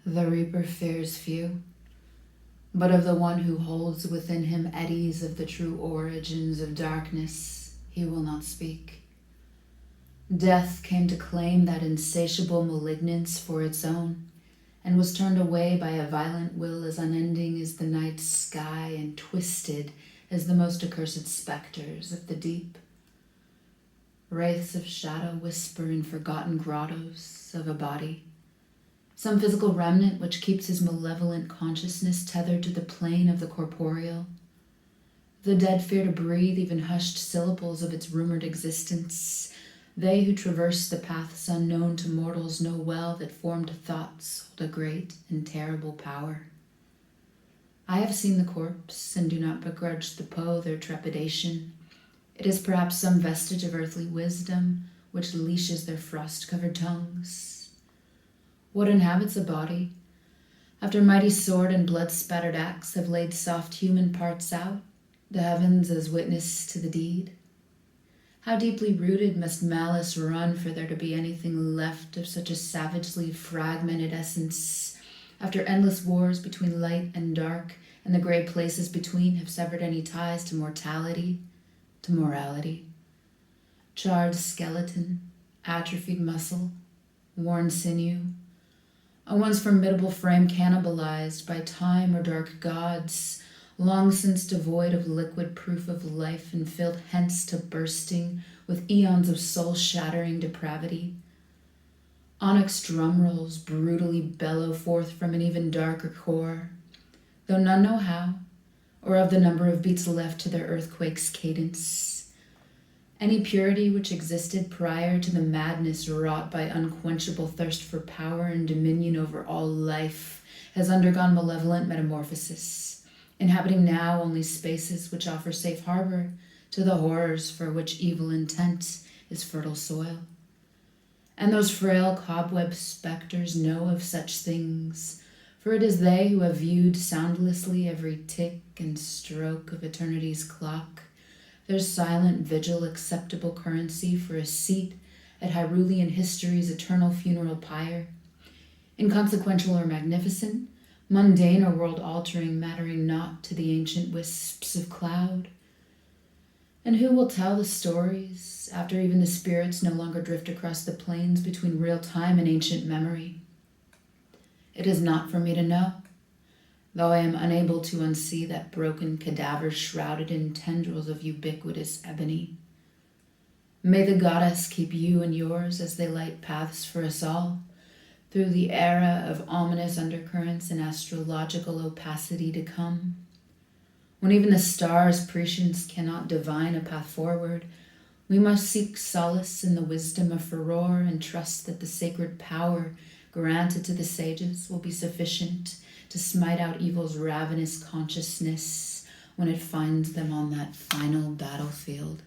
The reaper fears few, but of the one who holds within him eddies of the true origins of darkness, he will not speak. Death came to claim that insatiable malignance for its own, and was turned away by a violent will as unending as the night sky and twisted as the most accursed specters of the deep. Wraiths of shadow whisper in forgotten grottos of a body, some physical remnant which keeps his malevolent consciousness tethered to the plane of the corporeal. The dead fear to breathe even hushed syllables of its rumored existence. They who traverse the paths unknown to mortals know well that formed thoughts hold a great and terrible power. I have seen the corpse, and do not begrudge the Poe their trepidation. It is perhaps some vestige of earthly wisdom which leashes their frost-covered tongues. What inhabits a body? After mighty sword and blood-spattered axe have laid soft human parts out, the heavens as witness to the deed? How deeply rooted must malice run for there to be anything left of such a savagely fragmented essence, after endless wars between light and dark, and the gray places between have severed any ties to mortality, to morality? Charred skeleton, atrophied muscle, worn sinew, a once formidable frame cannibalized by time or dark gods, long since devoid of liquid proof of life and filled hence to bursting with eons of soul-shattering depravity. Onyx drum rolls brutally bellow forth from an even darker core, though none know how, or of the number of beats left to their earthquake's cadence. Any purity which existed prior to the madness wrought by unquenchable thirst for power and dominion over all life has undergone malevolent metamorphosis, inhabiting now only spaces which offer safe harbor to the horrors for which evil intent is fertile soil. And those frail cobweb specters know of such things, for it is they who have viewed soundlessly every tick and stroke of eternity's clock, their silent vigil acceptable currency for a seat at Hyrulean history's eternal funeral pyre. Inconsequential or magnificent, mundane or world-altering, mattering not to the ancient wisps of cloud. And who will tell the stories, after even the spirits no longer drift across the plains between real time and ancient memory? It is not for me to know, though I am unable to unsee that broken cadaver shrouded in tendrils of ubiquitous ebony. May the goddess keep you and yours as they light paths for us all, through the era of ominous undercurrents and astrological opacity to come. When even the stars' prescience cannot divine a path forward, we must seek solace in the wisdom of furore and trust that the sacred power granted to the sages will be sufficient to smite out evil's ravenous consciousness when it finds them on that final battlefield.